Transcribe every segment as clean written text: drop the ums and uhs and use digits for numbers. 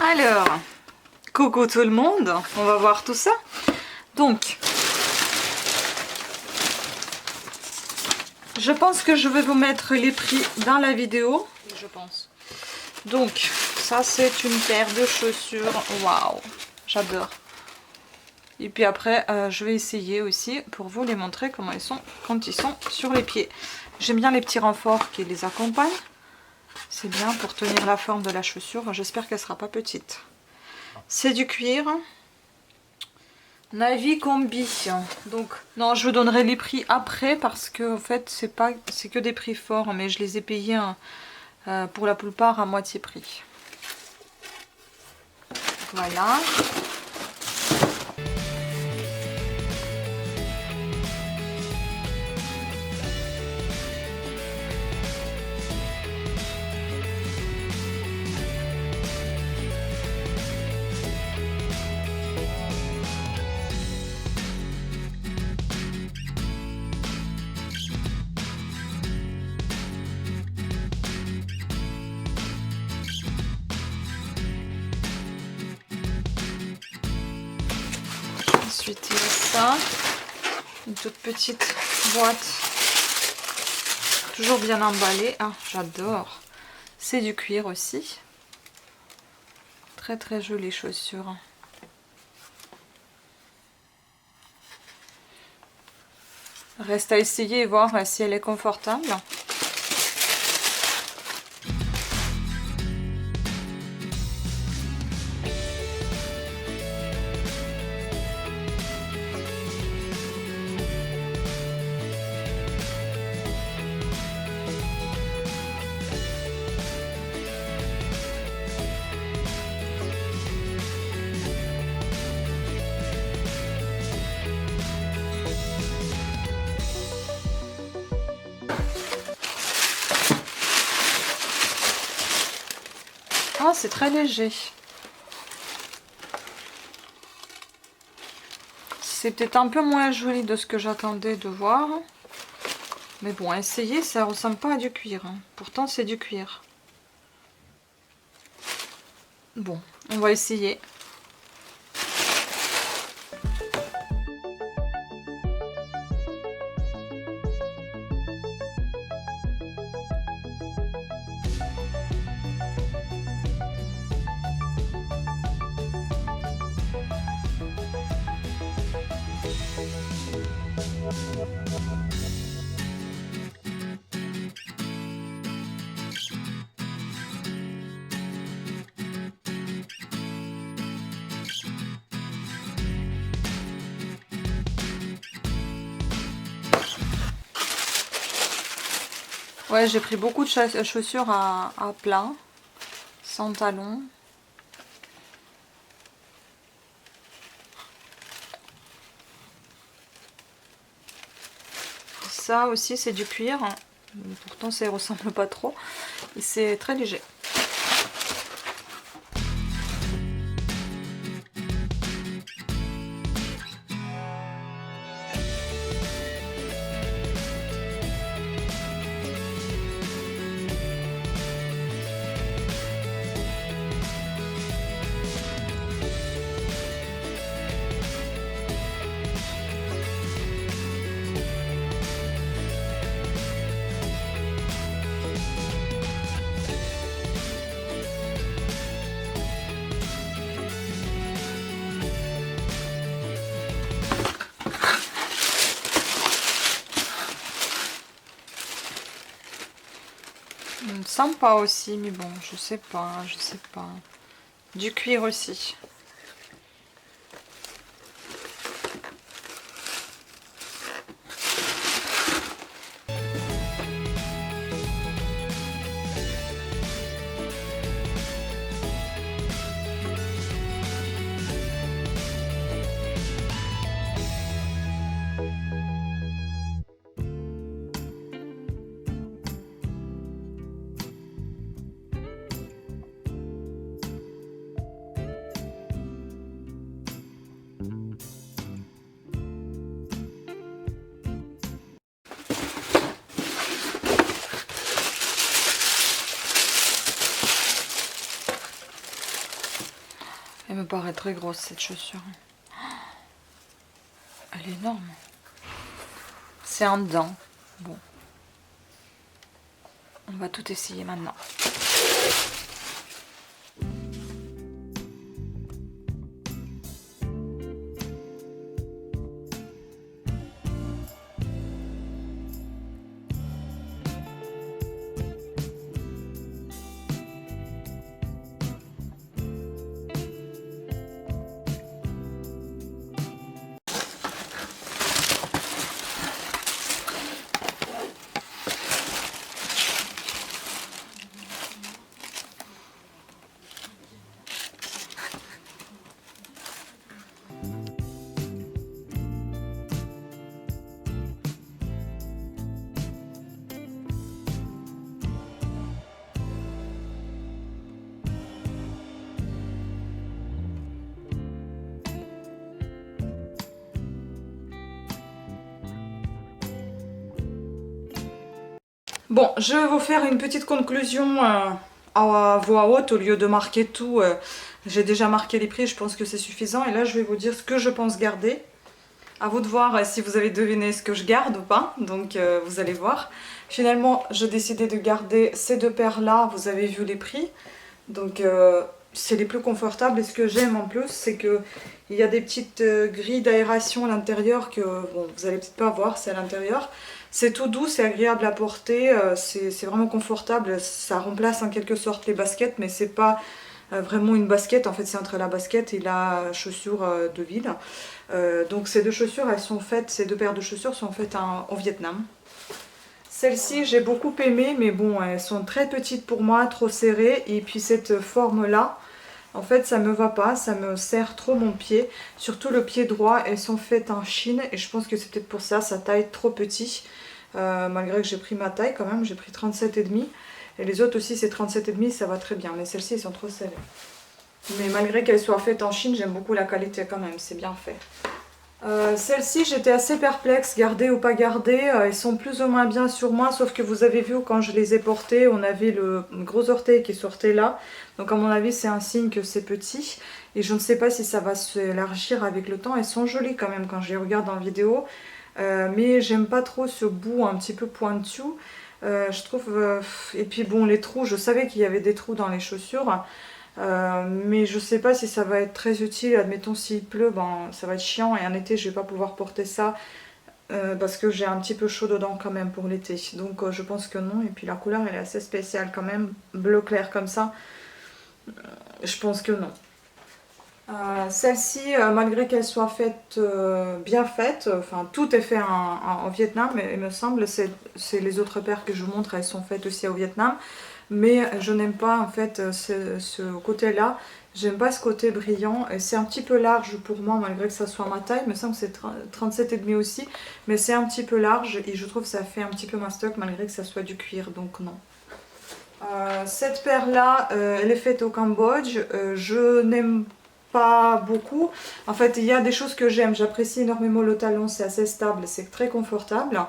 Alors, coucou tout le monde, on va voir tout ça. Donc, je pense que je vais vous mettre les prix dans la vidéo, je pense. Donc, ça c'est une paire de chaussures, waouh, j'adore. Et puis après, je vais essayer aussi pour vous les montrer comment ils sont quand ils sont sur les pieds. J'aime bien les petits renforts qui les accompagnent. C'est bien pour tenir la forme de la chaussure. J'espère qu'elle ne sera pas petite. C'est du cuir. Navy Combi. Donc, non, je vous donnerai les prix après parce que en fait, c'est que des prix forts. Mais je les ai payés pour la plupart à moitié prix. Voilà. Ensuite, il y a ça, une toute petite boîte, toujours bien emballée. Ah, j'adore. C'est du cuir aussi. Très très jolies chaussures. Reste à essayer et voir si elle est confortable. Ah, c'est très léger. C'est peut-être un peu moins joli de ce que j'attendais de voir. Mais bon, à essayer, ça ressemble pas à du cuir. Hein. Pourtant, c'est du cuir. Bon, on va essayer. Ouais, j'ai pris beaucoup de chaussures à plat, sans talons. Ça aussi, c'est du cuir. Pourtant, ça ne ressemble pas trop. Et c'est très léger. Sympa aussi, mais bon, je sais pas. Du cuir aussi. me paraît très grosse cette chaussure. Elle est énorme. C'est un dedans. Bon. On va tout essayer maintenant. Bon, je vais vous faire une petite conclusion à voix haute au lieu de marquer tout. J'ai déjà marqué les prix, je pense que c'est suffisant. Et là, je vais vous dire ce que je pense garder. À vous de voir si vous avez deviné ce que je garde ou pas. Donc, vous allez voir. Finalement, j'ai décidé de garder ces deux paires-là. Vous avez vu les prix. Donc, c'est les plus confortables. Et ce que j'aime en plus, c'est qu'il y a des petites grilles d'aération à l'intérieur que bon, vous allez peut-être pas voir, c'est à l'intérieur. C'est tout doux, c'est agréable à porter, c'est vraiment confortable. Ça remplace en quelque sorte les baskets, mais c'est pas vraiment une basket. En fait, c'est entre la basket et la chaussure de ville. Donc ces deux chaussures, elles sont faites, ces deux paires de chaussures sont faites au Vietnam. Celles-ci, j'ai beaucoup aimé, mais bon, elles sont très petites pour moi, trop serrées. Et puis cette forme-là, en fait, ça me va pas, ça me serre trop mon pied. Surtout le pied droit, elles sont faites en Chine. Et je pense que c'est peut-être pour ça, sa taille trop petit. Malgré que j'ai pris ma taille quand même, j'ai pris 37,5. Et les autres aussi, c'est 37,5, ça va très bien. Mais celles-ci, elles sont trop serrées. Mais malgré qu'elles soient faites en Chine, j'aime beaucoup la qualité quand même, c'est bien fait. Celles-ci, j'étais assez perplexe, garder ou pas garder. Elles sont plus ou moins bien sur moi, sauf que vous avez vu quand je les ai portées, on avait le gros orteil qui sortait là. Donc à mon avis, c'est un signe que c'est petit. Et je ne sais pas si ça va s'élargir avec le temps. Elles sont jolies quand même quand je les regarde en vidéo. Mais j'aime pas trop ce bout un petit peu pointu. Je trouve... et puis bon, les trous, je savais qu'il y avait des trous dans les chaussures. Mais je sais pas si ça va être très utile. Admettons s'il pleut, ben, ça va être chiant et en été je vais pas pouvoir porter ça parce que j'ai un petit peu chaud dedans quand même pour l'été. Donc je pense que non. Et puis la couleur elle est assez spéciale quand même, bleu clair comme ça. Je pense que non. Celle-ci, malgré qu'elle soit faite, bien faite, enfin tout est fait en Vietnam, il me semble, c'est les autres paires que je vous montre, elles sont faites aussi au Vietnam. Mais je n'aime pas en fait ce côté-là, j'aime pas ce côté brillant. C'est un petit peu large pour moi malgré que ça soit ma taille, il me semble que c'est 37,5 aussi. Mais c'est un petit peu large et je trouve que ça fait un petit peu ma stock malgré que ça soit du cuir, donc non. Cette paire-là, elle est faite au Cambodge, je n'aime pas beaucoup. En fait, il y a des choses que j'aime. J'apprécie énormément le talon, c'est assez stable, c'est très confortable.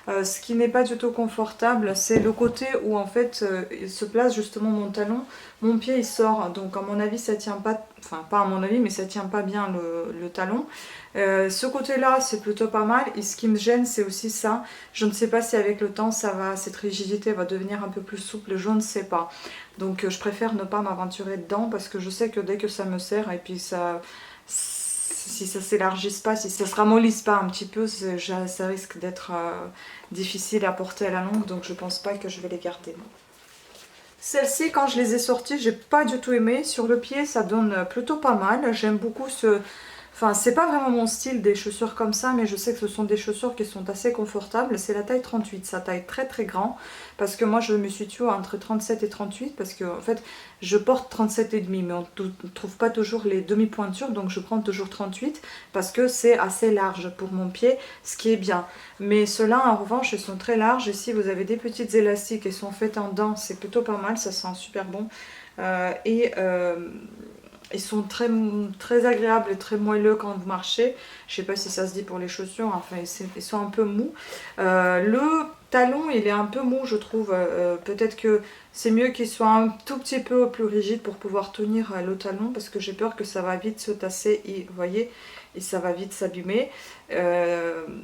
Ce qui n'est pas du tout confortable, c'est le côté où en fait il se place justement mon talon. Mon pied il sort, donc à mon avis ça tient pas, enfin pas à mon avis, mais ça tient pas bien le talon. Ce côté-là c'est plutôt pas mal. Et ce qui me gêne c'est aussi ça. Je ne sais pas si avec le temps ça va, cette rigidité va devenir un peu plus souple, je ne sais pas. Donc je préfère ne pas m'aventurer dedans parce que je sais que dès que ça me serre et puis ça, si ça s'élargisse pas, si ça se ramollisse pas un petit peu, ça risque d'être difficile à porter à la longue, donc je pense pas que je vais les garder. Celles-ci, quand je les ai sorties, j'ai pas du tout aimé. Sur le pied, ça donne plutôt pas mal. J'aime beaucoup ce... Enfin, c'est pas vraiment mon style des chaussures comme ça, mais je sais que ce sont des chaussures qui sont assez confortables. C'est la taille 38, ça taille très très grand. Parce que moi, je me situe entre 37 et 38, parce que en fait, je porte 37,5, mais on ne trouve pas toujours les demi-pointures, donc je prends toujours 38, parce que c'est assez large pour mon pied, ce qui est bien. Mais ceux-là, en revanche, ils sont très larges, et si vous avez des petites élastiques et sont faites en dents, c'est plutôt pas mal, ça sent super bon. Ils sont très, très agréables et très moelleux quand vous marchez. Je sais pas si ça se dit pour les chaussures, enfin ils sont un peu mous. Le talon il est un peu mou je trouve, peut-être que c'est mieux qu'il soit un tout petit peu plus rigide pour pouvoir tenir le talon parce que j'ai peur que ça va vite se tasser et vous voyez, et ça va vite s'abîmer.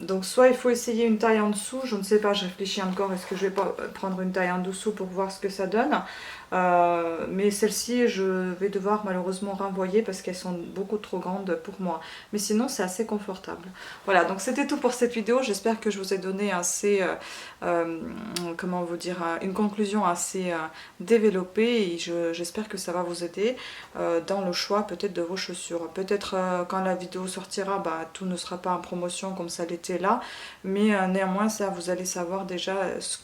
Donc soit il faut essayer une taille en dessous, je ne sais pas, je réfléchis encore, est-ce que je vais pas prendre une taille en dessous pour voir ce que ça donne. Mais celle-ci je vais devoir malheureusement renvoyer parce qu'elles sont beaucoup trop grandes pour moi, mais sinon c'est assez confortable. Voilà, donc c'était tout pour cette vidéo, j'espère que je vous ai donné assez comment vous dire, une conclusion assez développée et j'espère que ça va vous aider dans le choix peut-être de vos chaussures. Peut-être quand la vidéo sortira, bah, tout ne sera pas en promotion comme ça l'était là, mais néanmoins ça vous allez savoir déjà ce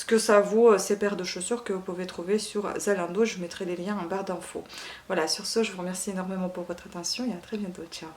que ça vaut ces paires de chaussures que vous pouvez trouver sur Zalando. Je mettrai les liens en barre d'infos. Voilà, sur ce je vous remercie énormément pour votre attention et à très bientôt, ciao.